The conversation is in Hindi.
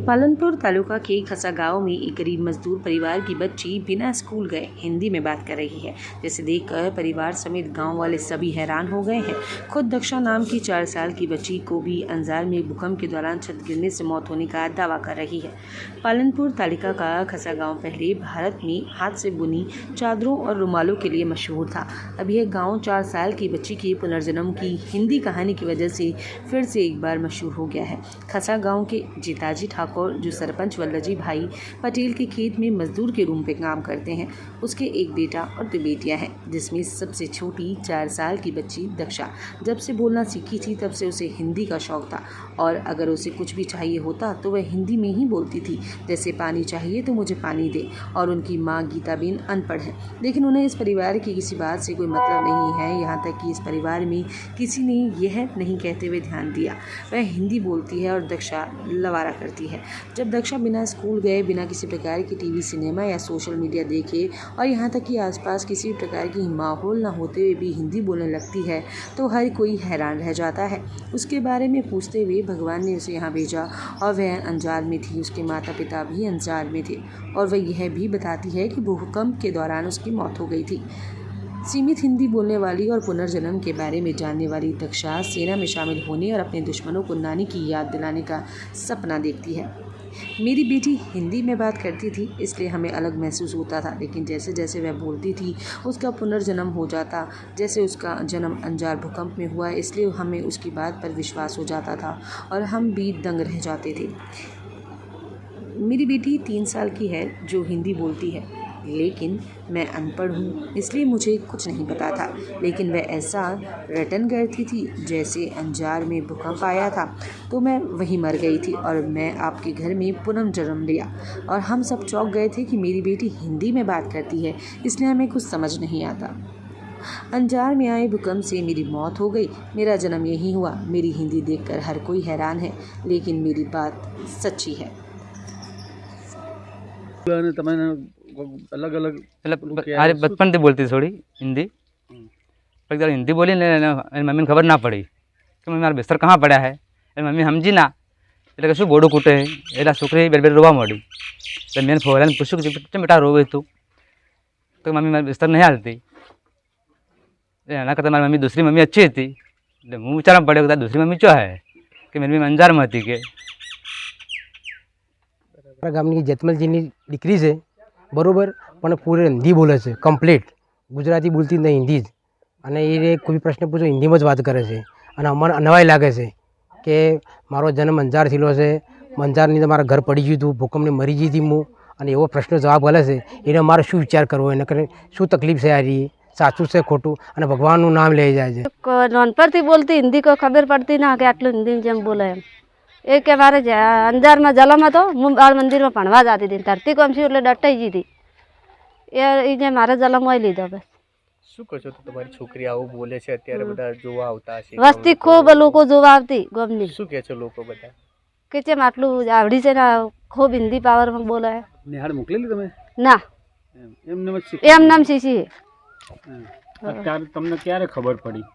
पालनपुर तालुका के खसा गांव में एक गरीब मजदूर परिवार की बच्ची बिना स्कूल गए हिंदी में बात कर रही है, जिसे देखकर परिवार समेत गांव वाले सभी हैरान हो गए हैं। खुद दक्षा नाम की 4 साल की बच्ची को भी अंजार में भूकंप के दौरान छत गिरने से मौत होने का दावा कर रही है। पालनपुर तालुका का खसा गाँव पहले भारत में हाथ से बुनी चादरों और रुमालों के लिए मशहूर था। अब यह गाँव 4 साल की बच्ची के पुनर्जन्म की हिंदी कहानी की वजह से फिर से एक बार मशहूर हो गया है। खसा गाँव के जीताजी ठाकुर, जो सरपंच वल्लजी भाई पटेल के खेत में मजदूर के रूप में काम करते हैं, उसके एक बेटा और 2 बेटियां हैं, जिसमें सबसे छोटी 4 साल की बच्ची दक्षा जब से बोलना सीखी थी तब से उसे हिंदी का शौक था और अगर उसे कुछ भी चाहिए होता तो वह हिंदी में ही बोलती थी। जैसे पानी चाहिए तो मुझे पानी दे। और उनकी माँ गीताबेन अनपढ़ है, लेकिन उन्हें इस परिवार की किसी बात से कोई मतलब नहीं है। यहाँ तक कि इस परिवार में किसी ने यह नहीं कहते हुए ध्यान दिया। वह हिंदी बोलती है और दक्षा लवारा करती है। जब दक्षा बिना स्कूल गए, बिना किसी प्रकार की टीवी, सिनेमा या सोशल मीडिया देखे और यहाँ तक कि आसपास किसी प्रकार की माहौल न होते हुए भी हिंदी बोलने लगती है तो हर कोई हैरान रह जाता है। उसके बारे में पूछते हुए भगवान ने उसे यहाँ भेजा और वह अंजार में थी। उसके माता पिता भी अंजार में थे और वह यह भी बताती है कि भूकंप के दौरान उसकी मौत हो गई थी। सीमित हिंदी बोलने वाली और पुनर्जन्म के बारे में जानने वाली दक्षा सेना में शामिल होने और अपने दुश्मनों को नानी की याद दिलाने का सपना देखती है। मेरी बेटी हिंदी में बात करती थी इसलिए हमें अलग महसूस होता था, लेकिन जैसे जैसे वह बोलती थी उसका पुनर्जन्म हो जाता। जैसे उसका जन्म अंजार भूकंप में हुआ इसलिए हमें उसकी बात पर विश्वास हो जाता था और हम भी दंग रह जाते थे। मेरी बेटी 3 साल की है जो हिंदी बोलती है, लेकिन मैं अनपढ़ हूँ इसलिए मुझे कुछ नहीं पता था। लेकिन वह ऐसा रटन करती थी जैसे अंजार में भूकंप आया था तो मैं वहीं मर गई थी और मैं आपके घर में पुनर्जन्म लिया और हम सब चौंक गए थे कि मेरी बेटी हिंदी में बात करती है, इसलिए हमें कुछ समझ नहीं आता। अंजार में आए भूकंप से मेरी मौत हो गई। मेरा जन्म यहीं हुआ। मेरी हिंदी देखकर हर कोई हैरान है, लेकिन मेरी बात सच्ची है। अलग अलग अरे बचपन से बोलती थोड़ी हिंदी, पर जब हिंदी बोली ना मम्मी ने खबर ना पड़ी कि मम्मी मारा बिस्तर कहाँ पड़ा है। मम्मी समझी ना એટલે શું ગોડું કૂટે એલા છોકરી બેર બેર રોવા મળી એટલે મેં ફોરાને પૂછ્યું કે કેમ બેટા રોવે તું, તો મમ્મી મારી બિસ્તર નહીં હાલતી એના કરતાં મારી મમ્મી दूसरी મમ્મી अच्छी હતી એટલે હું વિચારવા પડ્યો કે दूसरी મમ્મી ચો હે કે મેરી મમ્મી અંજારમાં હતી કે ગામની જેતમલજીની દીકરી છે બરાબર, પણ પૂરે હિન્દી બોલે છે કમ્પ્લીટ, ગુજરાતી બોલતી નહીં, હિન્દી જ। અને એ કોઈ પ્રશ્ન પૂછો હિન્દીમાં જ વાત કરે છે અને અમને નવાઈ લાગે છે કે મારો જન્મ અંજાર થયેલો છે, અંજારની તો મારા ઘર પડી ગયું હતું, ભૂકંપને મરી ગઈ હતી હું, અને એવો પ્રશ્ન જવાબ કરે છે એને મારે શું વિચાર કરવો, એને કરે શું તકલીફ છે, આ સાચું છે ખોટું, અને ભગવાનનું નામ લઈ જાય છે। નાનપણથી બોલતી हिंदी को खबर पड़ती ना कि आटलू हिंदी में जेम बोले एम एक के मारे अंजार में जलम तो હું બાળ મંદિર में भणवा जाती थी, धरती को हमसी એટલે ડટાઈ ગઈ હતી એ જે મારે જલમ હોય લીધો બસ। શું કહો છો તો તમારી છોકરી આવું બોલે છે અત્યારે બધા જોવા આવતા હશે વસ્તી ખૂબ લોકો જોવા આવતી ગમની। શું કહે છે લોકો બધા કે ચેમ આટલું આવડી છે ને ખૂબ હિન્દી પાવર માં બોલે નિહાળ મોકલેલી તમે ના એમ નામ એમ નામ શીશી। અત્યારે તમને ક્યારે ખબર પડી?